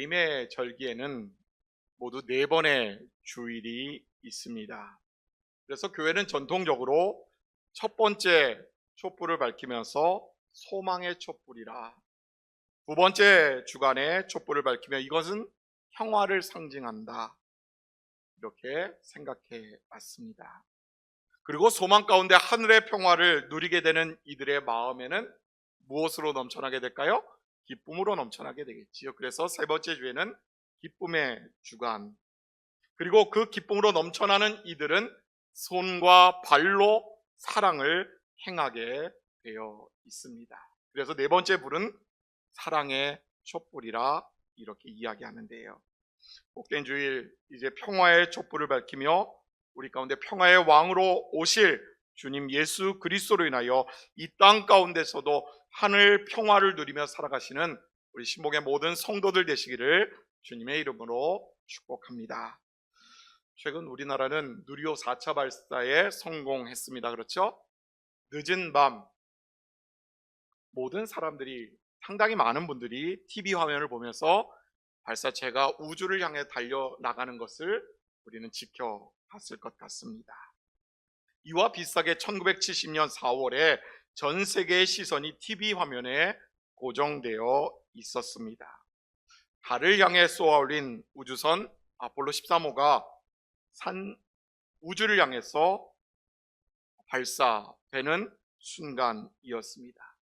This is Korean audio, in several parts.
주님의 절기에는 모두 4번의 주일이 있습니다. 그래서 교회는 전통적으로 첫 번째 촛불을 밝히면서 소망의 촛불이라, 두 번째 주간에 촛불을 밝히며 이것은 평화를 상징한다, 이렇게 생각해 왔습니다. 그리고 소망 가운데 하늘의 평화를 누리게 되는 이들의 마음에는 무엇으로 넘쳐나게 될까요? 기쁨으로 넘쳐나게 되겠지요. 그래서 세 번째 주에는 기쁨의 주간, 그리고 그 기쁨으로 넘쳐나는 이들은 손과 발로 사랑을 행하게 되어 있습니다. 그래서 네 번째 불은 사랑의 촛불이라 이렇게 이야기하는데요. 복된 주일, 이제 평화의 촛불을 밝히며 우리 가운데 평화의 왕으로 오실 주님 예수 그리스도로 인하여 이 땅 가운데서도 하늘 평화를 누리며 살아가시는 우리 신복의 모든 성도들 되시기를 주님의 이름으로 축복합니다. 최근 우리나라는 누리호 4차 발사에 성공했습니다. 그렇죠? 늦은 밤 모든 사람들이, 상당히 많은 분들이 TV 화면을 보면서 발사체가 우주를 향해 달려나가는 것을 우리는 지켜봤을 것 같습니다. 이와 비슷하게 1970년 4월에 전 세계의 시선이 TV 화면에 고정되어 있었습니다. 달을 향해 쏘아올린 우주선 아폴로 13호가 우주를 향해서 발사되는 순간이었습니다.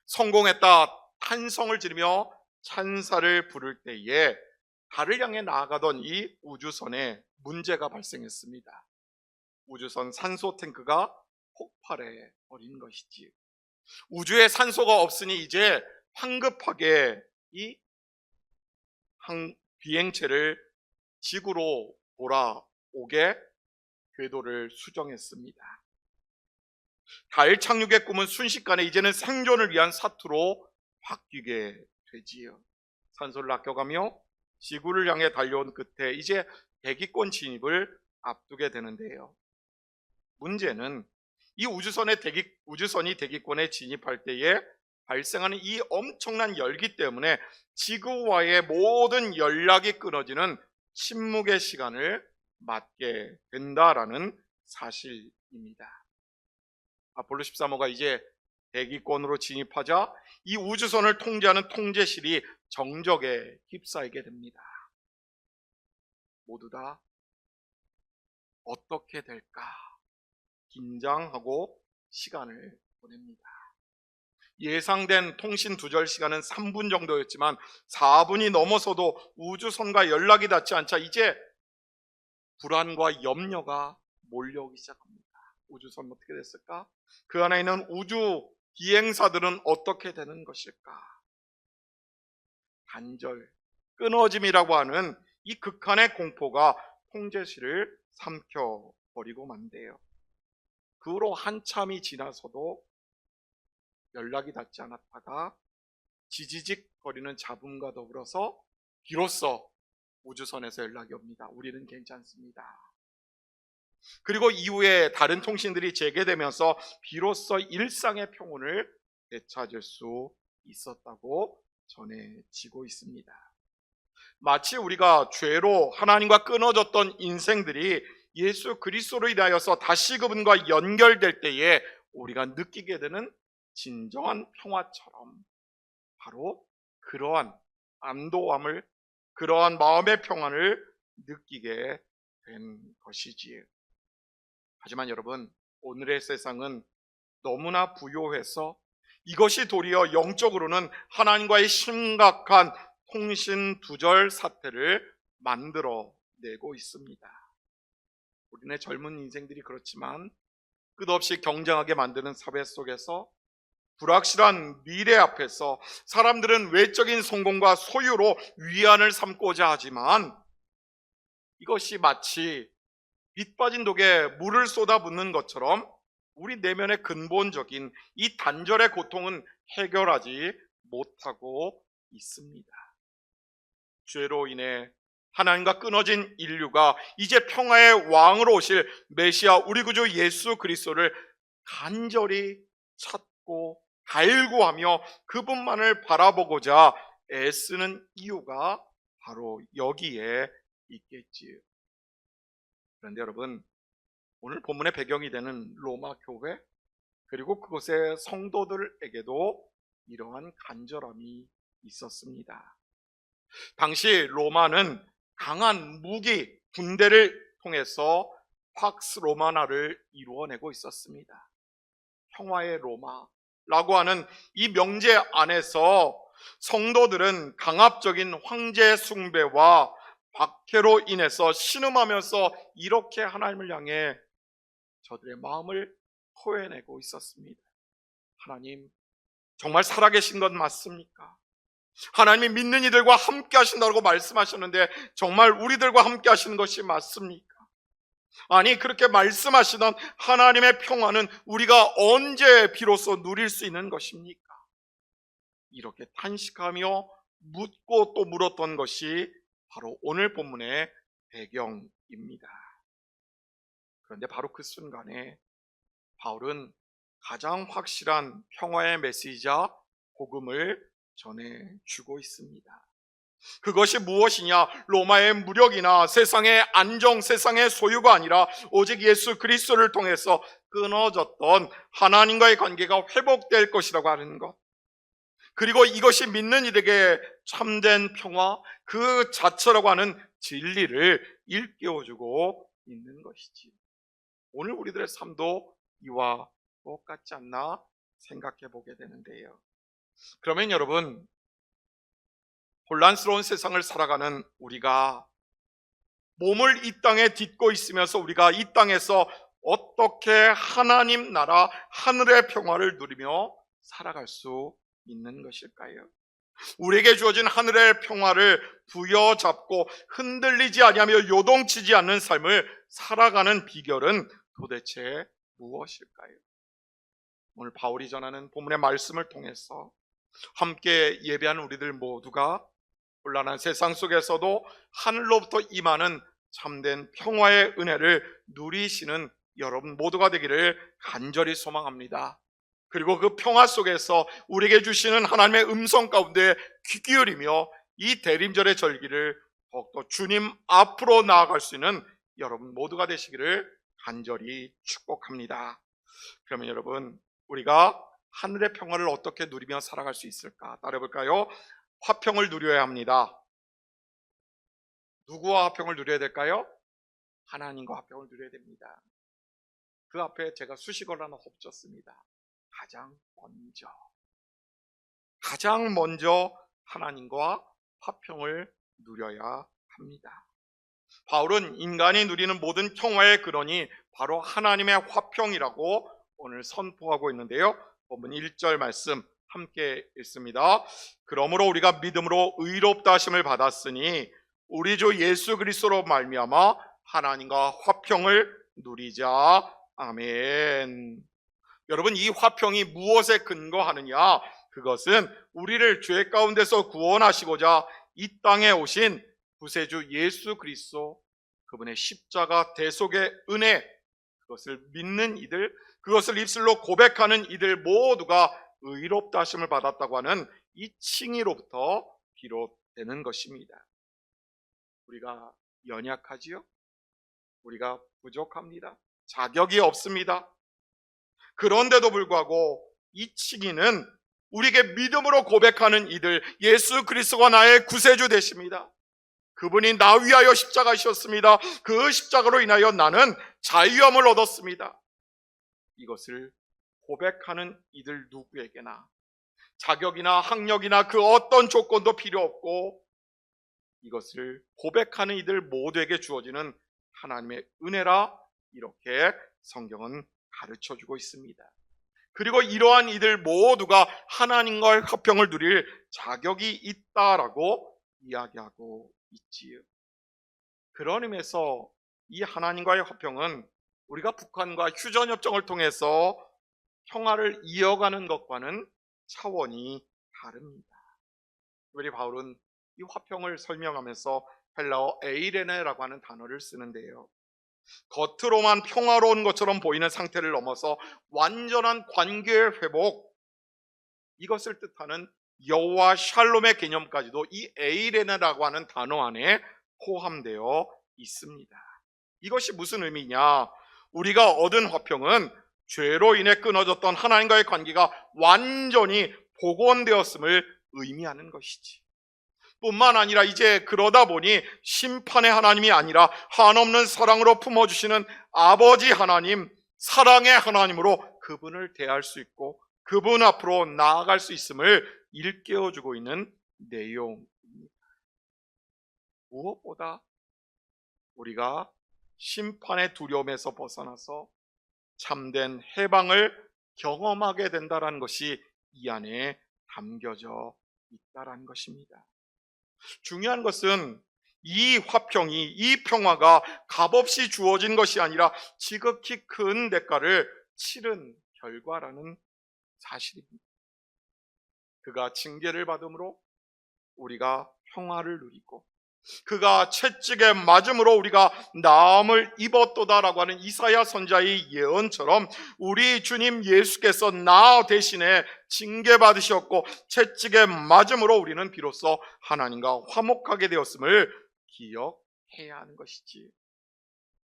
성공했다 탄성을 지르며 찬사를 부를 때에 달을 향해 나아가던 이 우주선에 문제가 발생했습니다. 우주선 산소 탱크가 폭발해 버린 것이지. 우주에 산소가 없으니 이제 황급하게 이 비행체를 지구로 돌아오게 궤도를 수정했습니다. 달 착륙의 꿈은 순식간에 이제는 생존을 위한 사투로 바뀌게 되지요. 산소를 아껴가며 지구를 향해 달려온 끝에 이제 대기권 진입을 앞두게 되는데요. 문제는 이 우주선이 대기권에 진입할 때에 발생하는 이 엄청난 열기 때문에 지구와의 모든 연락이 끊어지는 침묵의 시간을 맞게 된다라는 사실입니다. 아폴로 13호가 이제 대기권으로 진입하자 이 우주선을 통제하는 통제실이 정적에 휩싸이게 됩니다. 모두 다 어떻게 될까 긴장하고 시간을 보냅니다. 예상된 통신 두절 시간은 3분 정도였지만 4분이 넘어서도 우주선과 연락이 닿지 않자 이제 불안과 염려가 몰려오기 시작합니다. 우주선 어떻게 됐을까? 그 안에 있는 우주 비행사들은 어떻게 되는 것일까? 단절, 끊어짐이라고 하는 이 극한의 공포가 통제실을 삼켜버리고 만대요. 그 후로 한참이 지나서도 연락이 닿지 않았다가 지지직거리는 잡음과 더불어서 비로소 우주선에서 연락이 옵니다. 우리는 괜찮습니다. 그리고 이후에 다른 통신들이 재개되면서 비로소 일상의 평온을 되찾을 수 있었다고 전해지고 있습니다. 마치 우리가 죄로 하나님과 끊어졌던 인생들이 예수 그리스도로 인하여서 다시 그분과 연결될 때에 우리가 느끼게 되는 진정한 평화처럼 바로 그러한 안도함을, 그러한 마음의 평안을 느끼게 된 것이지요. 하지만 여러분, 오늘의 세상은 너무나 부요해서 이것이 도리어 영적으로는 하나님과의 심각한 통신 두절 사태를 만들어내고 있습니다. 우리네 젊은 인생들이 그렇지만 끝없이 경쟁하게 만드는 사회 속에서 불확실한 미래 앞에서 사람들은 외적인 성공과 소유로 위안을 삼고자 하지만 이것이 마치 밑 빠진 독에 물을 쏟아붓는 것처럼 우리 내면의 근본적인 이 단절의 고통은 해결하지 못하고 있습니다. 죄로 인해 하나님과 끊어진 인류가 이제 평화의 왕으로 오실 메시아 우리 구주 예수 그리스도를 간절히 찾고 갈구하며 그분만을 바라보고자 애쓰는 이유가 바로 여기에 있겠지요. 그런데 여러분, 오늘 본문의 배경이 되는 로마 교회, 그리고 그곳의 성도들에게도 이러한 간절함이 있었습니다. 당시 로마는 강한 무기, 군대를 통해서 팍스 로마나를 이루어내고 있었습니다. 평화의 로마라고 하는 이 명제 안에서 성도들은 강압적인 황제 숭배와 박해로 인해서 신음하면서 이렇게 하나님을 향해 저들의 마음을 토해내고 있었습니다. 하나님, 정말 살아계신 것 맞습니까? 하나님이 믿는 이들과 함께 하신다고 말씀하셨는데 정말 우리들과 함께 하시는 것이 맞습니까? 아니, 그렇게 말씀하시던 하나님의 평화는 우리가 언제 비로소 누릴 수 있는 것입니까? 이렇게 탄식하며 묻고 또 물었던 것이 바로 오늘 본문의 배경입니다. 그런데 바로 그 순간에 바울은 가장 확실한 평화의 메시지자 복음을 전해주고 있습니다. 그것이 무엇이냐? 로마의 무력이나 세상의 안정, 세상의 소유가 아니라 오직 예수 그리스도를 통해서 끊어졌던 하나님과의 관계가 회복될 것이라고 하는 것, 그리고 이것이 믿는 이들에게 참된 평화 그 자체라고 하는 진리를 일깨워주고 있는 것이지. 오늘 우리들의 삶도 이와 똑같지 않나 생각해 보게 되는데요. 그러면 여러분, 혼란스러운 세상을 살아가는 우리가 몸을 이 땅에 딛고 있으면서 우리가 이 땅에서 어떻게 하나님 나라 하늘의 평화를 누리며 살아갈 수 있는 것일까요? 우리에게 주어진 하늘의 평화를 부여잡고 흔들리지 아니하며 요동치지 않는 삶을 살아가는 비결은 도대체 무엇일까요? 오늘 바울이 전하는 본문의 말씀을 통해서 함께 예배하는 우리들 모두가 혼란한 세상 속에서도 하늘로부터 임하는 참된 평화의 은혜를 누리시는 여러분 모두가 되기를 간절히 소망합니다. 그리고 그 평화 속에서 우리에게 주시는 하나님의 음성 가운데 귀 기울이며 이 대림절의 절기를 더욱더 주님 앞으로 나아갈 수 있는 여러분 모두가 되시기를 간절히 축복합니다. 그러면 여러분, 우리가 하늘의 평화를 어떻게 누리며 살아갈 수 있을까? 따라해볼까요? 화평을 누려야 합니다. 누구와 화평을 누려야 될까요? 하나님과 화평을 누려야 됩니다. 그 앞에 제가 수식어를 하나 덧붙였습니다. 가장 먼저 하나님과 화평을 누려야 합니다. 바울은 인간이 누리는 모든 평화의 근원이 바로 하나님의 화평이라고 오늘 선포하고 있는데요. 본문 1절 말씀 함께 읽습니다. 그러므로 우리가 믿음으로 의롭다 하심을 받았으니 우리 주 예수 그리스도로 말미암아 하나님과 화평을 누리자. 아멘. 여러분, 이 화평이 무엇에 근거하느냐? 그것은 우리를 죄 가운데서 구원하시고자 이 땅에 오신 구세주 예수 그리스도, 그분의 십자가 대속의 은혜, 그것을 믿는 이들, 그것을 입술로 고백하는 이들 모두가 의롭다 하심을 받았다고 하는 이 칭의로부터 비롯되는 것입니다. 우리가 연약하지요? 우리가 부족합니다. 자격이 없습니다. 그런데도 불구하고 이 칭의는 우리에게 믿음으로 고백하는 이들, 예수 그리스도가 나의 구세주 되십니다. 그분이 나 위하여 십자가이셨습니다. 그 십자가로 인하여 나는 자유함을 얻었습니다. 이것을 고백하는 이들 누구에게나 자격이나 학력이나 그 어떤 조건도 필요 없고, 이것을 고백하는 이들 모두에게 주어지는 하나님의 은혜라 이렇게 성경은 가르쳐주고 있습니다. 그리고 이러한 이들 모두가 하나님과의 화평을 누릴 자격이 있다라고 이야기하고 있지요. 그런 의미에서 이 하나님과의 화평은 우리가 북한과 휴전협정을 통해서 평화를 이어가는 것과는 차원이 다릅니다. 특별히 바울은 이 화평을 설명하면서 헬라어 에이레네라고 하는 단어를 쓰는데요. 겉으로만 평화로운 것처럼 보이는 상태를 넘어서 완전한 관계의 회복, 이것을 뜻하는 여호와 샬롬의 개념까지도 이 에이레네라고 하는 단어 안에 포함되어 있습니다. 이것이 무슨 의미냐? 우리가 얻은 화평은 죄로 인해 끊어졌던 하나님과의 관계가 완전히 복원되었음을 의미하는 것이지. 뿐만 아니라 이제 그러다 보니 심판의 하나님이 아니라 한없는 사랑으로 품어주시는 아버지 하나님, 사랑의 하나님으로 그분을 대할 수 있고 그분 앞으로 나아갈 수 있음을 일깨워주고 있는 내용입니다. 무엇보다 우리가 심판의 두려움에서 벗어나서 참된 해방을 경험하게 된다는 것이 이 안에 담겨져 있다는 것입니다. 중요한 것은 이 화평이, 이 평화가 값없이 주어진 것이 아니라 지극히 큰 대가를 치른 결과라는 사실입니다. 그가 징계를 받음으로 우리가 평화를 누리고 그가 채찍에 맞음으로 우리가 나음을 입었도다라고 하는 이사야 선지자의 예언처럼 우리 주님 예수께서 나 대신에 징계받으셨고 채찍에 맞음으로 우리는 비로소 하나님과 화목하게 되었음을 기억해야 하는 것이지.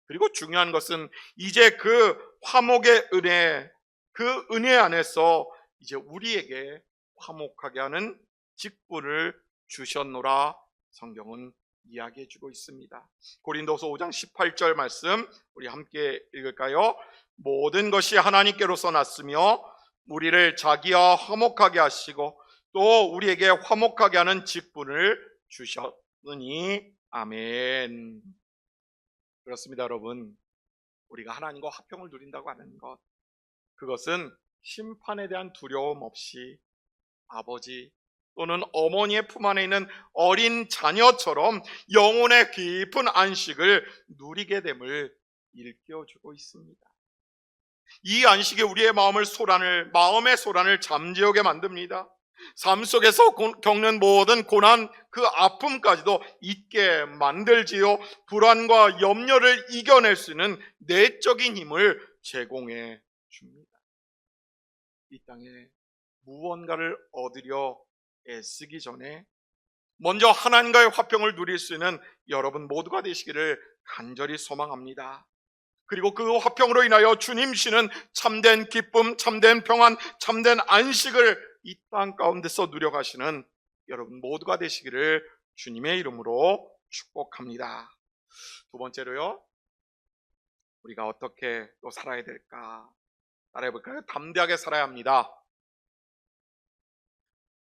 그리고 중요한 것은 이제 그 화목의 은혜, 그 은혜 안에서 이제 우리에게 화목하게 하는 직분을 주셨노라 성경은 이야기해주고 있습니다. 고린도서 5장 18절 말씀 우리 함께 읽을까요? 모든 것이 하나님께로서 났으며 우리를 자기와 화목하게 하시고 또 우리에게 화목하게 하는 직분을 주셨으니 아멘. 그렇습니다, 여러분. 우리가 하나님과 화평을 누린다고 하는 것, 그것은 심판에 대한 두려움 없이 아버지 또는 어머니의 품 안에 있는 어린 자녀처럼 영혼의 깊은 안식을 누리게 됨을 일깨워주고 있습니다. 이 안식이 우리의 마음의 소란을 잠재우게 만듭니다. 삶 속에서 겪는 모든 고난, 그 아픔까지도 잊게 만들지요. 불안과 염려를 이겨낼 수 있는 내적인 힘을 제공해 줍니다. 이 땅에 무언가를 얻으려 애쓰기 전에 먼저 하나님과의 화평을 누릴 수 있는 여러분 모두가 되시기를 간절히 소망합니다. 그리고 그 화평으로 인하여 주님 주시는 참된 기쁨, 참된 평안, 참된 안식을 이 땅 가운데서 누려가시는 여러분 모두가 되시기를 주님의 이름으로 축복합니다. 두 번째로요, 우리가 어떻게 또 살아야 될까 따라해볼까요? 담대하게 살아야 합니다.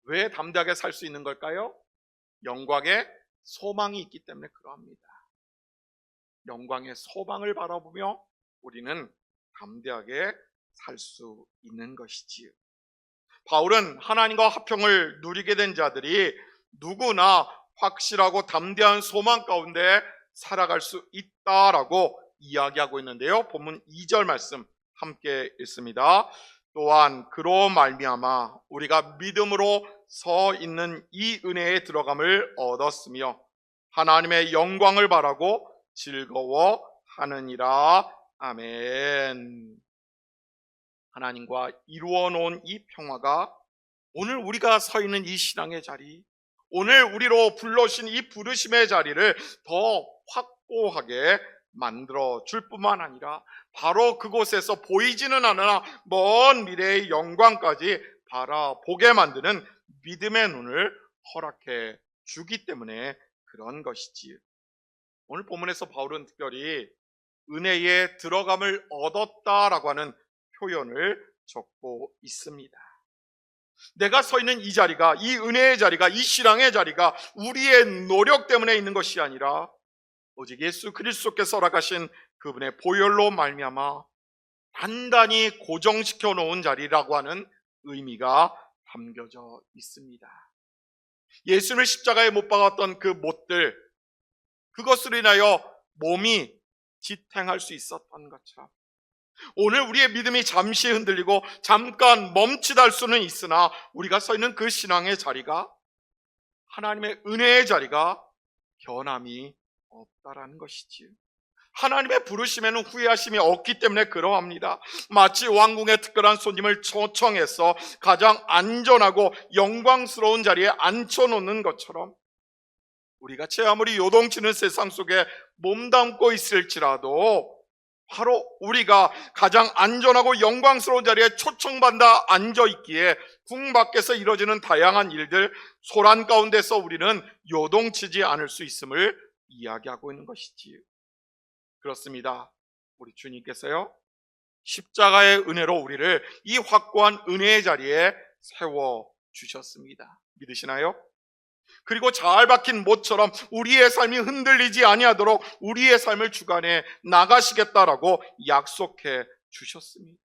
왜 담대하게 살 수 있는 걸까요? 영광의 소망이 있기 때문에 그러합니다. 영광의 소망을 바라보며 우리는 담대하게 살 수 있는 것이지요. 바울은 하나님과 화평을 누리게 된 자들이 누구나 확실하고 담대한 소망 가운데 살아갈 수 있다라고 이야기하고 있는데요. 본문 2절 말씀 함께 읽습니다. 또한 그로 말미암아 우리가 믿음으로 서 있는 이 은혜에 들어감을 얻었으며 하나님의 영광을 바라고 즐거워하느니라. 아멘. 하나님과 이루어 놓은 이 평화가 오늘 우리가 서 있는 이 신앙의 자리, 오늘 우리로 불러주신 이 부르심의 자리를 더 확고하게 만들어 줄 뿐만 아니라 바로 그곳에서 보이지는 않으나 먼 미래의 영광까지 바라보게 만드는 믿음의 눈을 허락해 주기 때문에 그런 것이지요. 오늘 본문에서 바울은 특별히 은혜에 들어감을 얻었다라고 하는 표현을 적고 있습니다. 내가 서 있는 이 자리가, 이 은혜의 자리가, 이 신앙의 자리가 우리의 노력 때문에 있는 것이 아니라 오직 예수 그리스도께서 허락하신 그분의 보혈로 말미암아 단단히 고정시켜 놓은 자리라고 하는 의미가 담겨져 있습니다. 예수님을 십자가에 못 박았던 그 못들, 그것으로 인하여 몸이 지탱할 수 있었던 것처럼 오늘 우리의 믿음이 잠시 흔들리고 잠깐 멈칫할 수는 있으나 우리가 서 있는 그 신앙의 자리가, 하나님의 은혜의 자리가 변함이 없다라는 것이지요. 하나님의 부르심에는 후회하심이 없기 때문에 그러합니다. 마치 왕궁의 특별한 손님을 초청해서 가장 안전하고 영광스러운 자리에 앉혀놓는 것처럼 우리가 제 아무리 요동치는 세상 속에 몸담고 있을지라도 바로 우리가 가장 안전하고 영광스러운 자리에 초청받아 앉아있기에 궁 밖에서 이루어지는 다양한 일들, 소란 가운데서 우리는 요동치지 않을 수 있음을 이야기하고 있는 것이지요. 그렇습니다. 우리 주님께서요, 십자가의 은혜로 우리를 이 확고한 은혜의 자리에 세워주셨습니다. 믿으시나요? 그리고 잘 박힌 못처럼 우리의 삶이 흔들리지 아니하도록 우리의 삶을 주관해 나가시겠다라고 약속해 주셨습니다.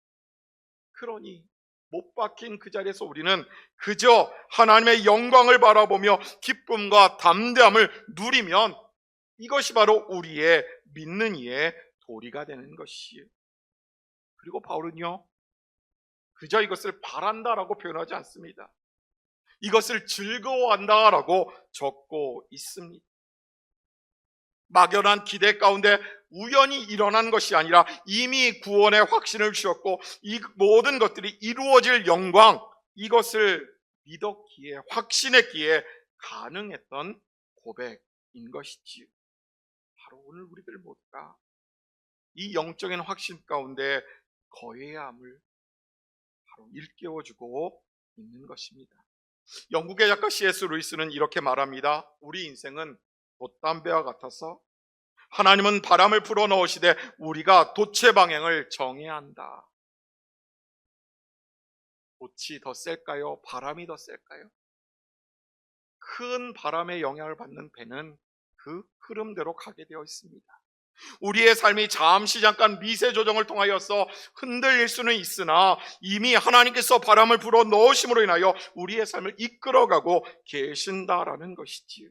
그러니 못 박힌 그 자리에서 우리는 그저 하나님의 영광을 바라보며 기쁨과 담대함을 누리면 이것이 바로 우리의 믿는 이의 도리가 되는 것이에요. 그리고 바울은요, 그저 이것을 바란다라고 표현하지 않습니다. 이것을 즐거워한다라고 적고 있습니다. 막연한 기대 가운데 우연히 일어난 것이 아니라 이미 구원의 확신을 주셨고 이 모든 것들이 이루어질 영광, 이것을 믿었기에, 확신했기에 가능했던 고백인 것이지요. 바로 오늘 우리들 모두가 이 영적인 확신 가운데 거해야 함을 바로 일깨워주고 있는 것입니다. 영국의 작가 C.S. 루이스는 이렇게 말합니다. 우리 인생은 돛담배와 같아서 하나님은 바람을 불어넣으시되 우리가 돛의 방향을 정해야 한다. 돛이 더 셀까요? 바람이 더 셀까요? 큰 바람의 영향을 받는 배는 그 흐름대로 가게 되어 있습니다. 우리의 삶이 잠시 잠깐 미세 조정을 통하여서 흔들릴 수는 있으나 이미 하나님께서 바람을 불어 넣으심으로 인하여 우리의 삶을 이끌어가고 계신다라는 것이지요.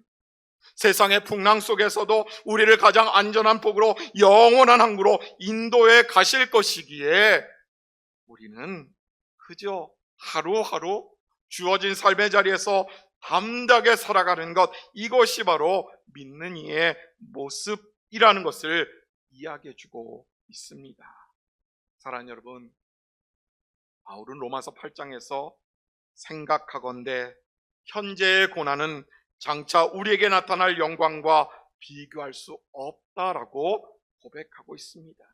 세상의 풍랑 속에서도 우리를 가장 안전한 폭으로 영원한 항구로 인도해 가실 것이기에 우리는 그저 하루하루 주어진 삶의 자리에서 담대하게 살아가는 것, 이것이 바로 믿는 이의 모습이라는 것을 이야기해주고 있습니다. 사랑하는 여러분, 바울은 로마서 8장에서 생각하건대 현재의 고난은 장차 우리에게 나타날 영광과 비교할 수 없다라고 고백하고 있습니다.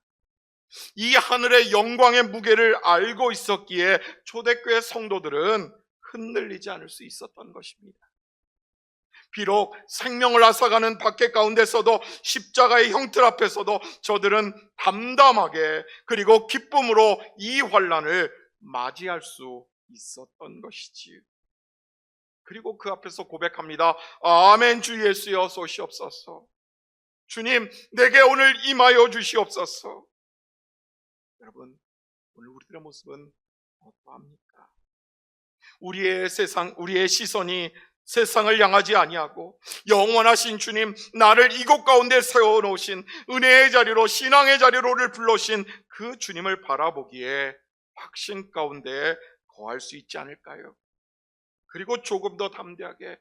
이 하늘의 영광의 무게를 알고 있었기에 초대교회 성도들은 흔들리지 않을 수 있었던 것입니다. 비록 생명을 앗아가는 박해 가운데서도 십자가의 형틀 앞에서도 저들은 담담하게 그리고 기쁨으로 이 환난을 맞이할 수 있었던 것이지요. 그리고 그 앞에서 고백합니다. 아멘. 주 예수여 소시옵소서. 주님, 내게 오늘 임하여 주시옵소서. 여러분, 오늘 우리들의 모습은 어떠합니까? 우리의 시선이 세상을 향하지 아니하고 영원하신 주님, 나를 이곳 가운데 세워놓으신 은혜의 자리로, 신앙의 자리로를 불러오신 그 주님을 바라보기에 확신 가운데 거할 수 있지 않을까요? 그리고 조금 더 담대하게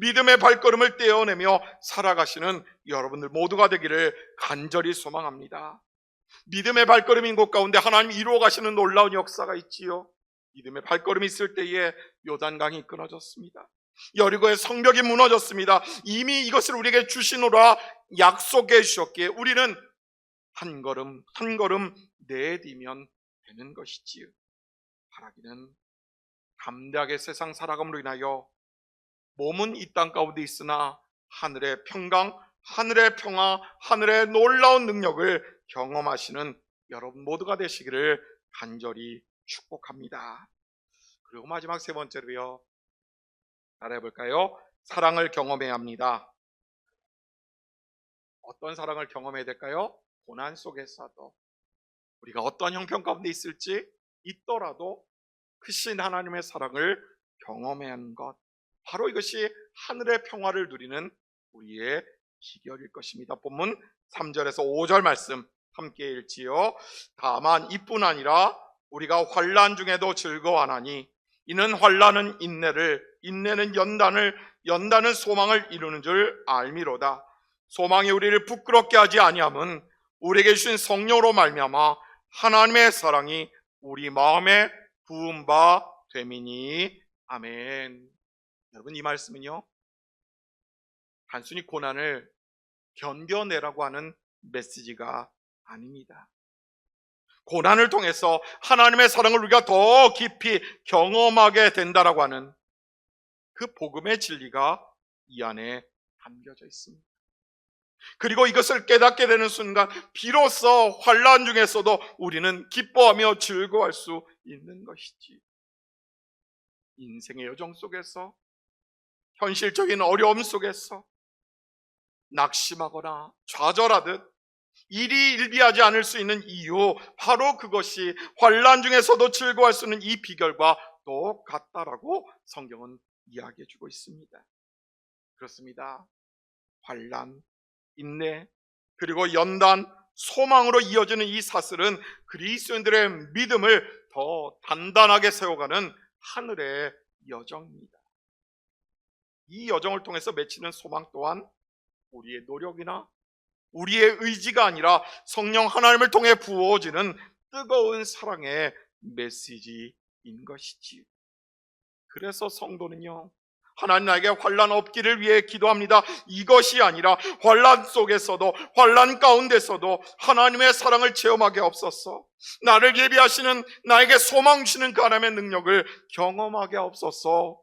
믿음의 발걸음을 떼어내며 살아가시는 여러분들 모두가 되기를 간절히 소망합니다. 믿음의 발걸음인 곳 가운데 하나님이 이루어 가시는 놀라운 역사가 있지요. 믿음의 발걸음이 있을 때에 요단강이 끊어졌습니다. 여리고의 성벽이 무너졌습니다. 이미 이것을 우리에게 주시노라 약속해 주셨기에 우리는 한 걸음 한 걸음 내디면 되는 것이지요. 바라기는 담대하게 세상 살아감으로 인하여 몸은 이 땅 가운데 있으나 하늘의 평강, 하늘의 평화, 하늘의 놀라운 능력을 경험하시는 여러분 모두가 되시기를 간절히 축복합니다. 그리고 마지막 세 번째로요, 따라해볼까요? 사랑을 경험해야 합니다. 어떤 사랑을 경험해야 될까요? 고난 속에서도 우리가 어떤 형편 가운데 있더라도 크신 하나님의 사랑을 경험해야 하는 것, 바로 이것이 하늘의 평화를 누리는 우리의 비결일 것입니다. 본문 3절에서 5절 말씀 함께 읽지요. 다만 이뿐 아니라 우리가 환난 중에도 즐거워하나니 이는 환난은 인내를, 인내는 연단을, 연단은 소망을 이루는 줄 알미로다. 소망이 우리를 부끄럽게 하지 아니함은 우리에게 주신 성령으로 말미암아 하나님의 사랑이 우리 마음에 부은 바 됨이니. 아멘. 여러분, 이 말씀은요, 단순히 고난을 견뎌내라고 하는 메시지가 아닙니다. 고난을 통해서 하나님의 사랑을 우리가 더 깊이 경험하게 된다라고 하는 그 복음의 진리가 이 안에 담겨져 있습니다. 그리고 이것을 깨닫게 되는 순간 비로소 환난 중에서도 우리는 기뻐하며 즐거워할 수 있는 것이지. 인생의 여정 속에서, 현실적인 어려움 속에서 낙심하거나 좌절하듯 일이 일비하지 않을 수 있는 이유, 바로 그것이 환난 중에서도 즐거워할 수 있는 이 비결과 똑같다라고 성경은 이야기해 주고 있습니다. 그렇습니다. 환난, 인내, 그리고 연단, 소망으로 이어지는 이 사슬은 그리스도인들의 믿음을 더 단단하게 세워가는 하늘의 여정입니다. 이 여정을 통해서 맺히는 소망 또한 우리의 노력이나 우리의 의지가 아니라 성령 하나님을 통해 부어지는 뜨거운 사랑의 메시지인 것이지. 그래서 성도는요, 하나님 나에게 환난 없기를 위해 기도합니다. 이것이 아니라 환난 속에서도, 환난 가운데서도 하나님의 사랑을 체험하게 없어서, 나를 예비하시는, 나에게 소망 주시는 그 하나님의 능력을 경험하게 없어서,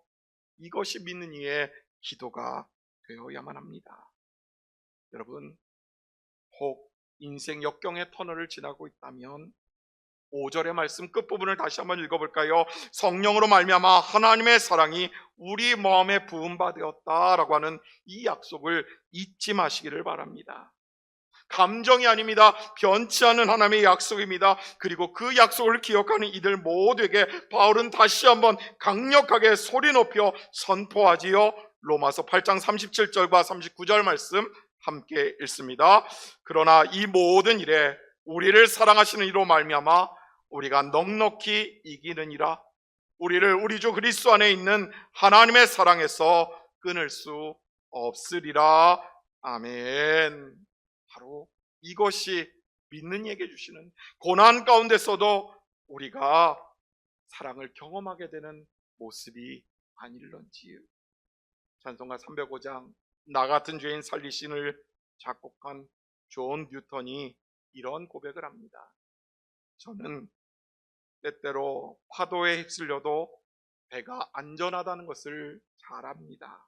이것이 믿는 이의 기도가 되어야만 합니다. 여러분, 혹 인생 역경의 터널을 지나고 있다면 5절의 말씀 끝부분을 다시 한번 읽어볼까요? 성령으로 말미암아 하나님의 사랑이 우리 마음에 부은 바 되었다라고 하는 이 약속을 잊지 마시기를 바랍니다. 감정이 아닙니다. 변치 않는 하나님의 약속입니다. 그리고 그 약속을 기억하는 이들 모두에게 바울은 다시 한번 강력하게 소리 높여 선포하지요. 로마서 8장 37절과 39절 말씀 함께 읽습니다. 그러나 이 모든 일에 우리를 사랑하시는 이로 말미암아 우리가 넉넉히 이기느니라. 우리를 우리 주 그리스도 안에 있는 하나님의 사랑에서 끊을 수 없으리라. 아멘. 바로 이것이 믿는 이에게 주시는 고난 가운데서도 우리가 사랑을 경험하게 되는 모습이 아닐런지요. 찬송가 305장 나 같은 죄인 살리신을 작곡한 존 뉴턴이 이런 고백을 합니다. 저는 때때로 파도에 휩쓸려도 배가 안전하다는 것을 잘 압니다.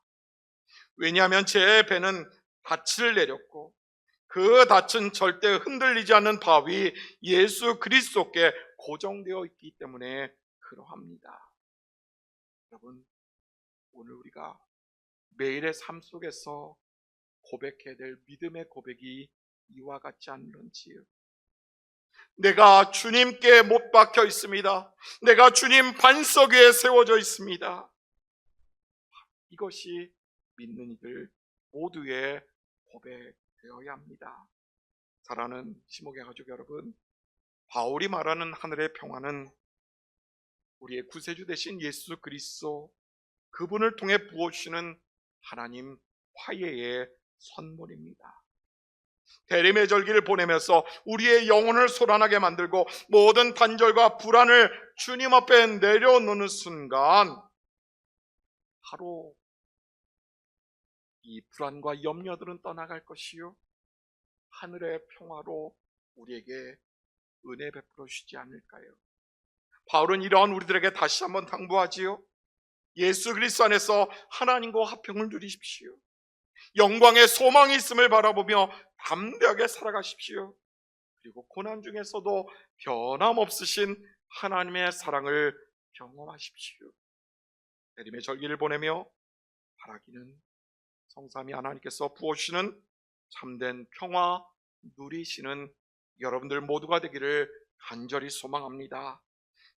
왜냐하면 제 배는 닻을 내렸고 그 닻은 절대 흔들리지 않는 바위 예수 그리스도께 고정되어 있기 때문에 그러합니다. 여러분, 오늘 우리가 매일의 삶 속에서 고백해야 될 믿음의 고백이 이와 같지 않는지요. 내가 주님께 못 박혀 있습니다. 내가 주님 반석 위에 세워져 있습니다. 이것이 믿는 이들 모두의 고백되어야 합니다. 사랑하는 시목의 가족 여러분, 바울이 말하는 하늘의 평화는 우리의 구세주 되신 예수 그리스도, 그분을 통해 부어주시는 하나님 화해의 선물입니다. 대림의 절기를 보내면서 우리의 영혼을 소란하게 만들고 모든 단절과 불안을 주님 앞에 내려놓는 순간 바로 이 불안과 염려들은 떠나갈 것이요 하늘의 평화로 우리에게 은혜 베풀어 주시지 않을까요? 바울은 이러한 우리들에게 다시 한번 당부하지요. 예수 그리스도 안에서 하나님과 화평을 누리십시오. 영광의 소망이 있음을 바라보며 담대하게 살아가십시오. 그리고 고난 중에서도 변함없으신 하나님의 사랑을 경험하십시오. 대림의 절기를 보내며 바라기는 성삼위 하나님께서 부어주시는 참된 평화 누리시는 여러분들 모두가 되기를 간절히 소망합니다.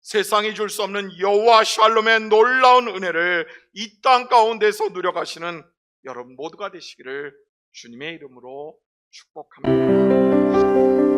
세상이 줄 수 없는 여호와 샬롬의 놀라운 은혜를 이 땅 가운데서 누려가시는 여러분 모두가 되시기를 주님의 이름으로 축복합니다.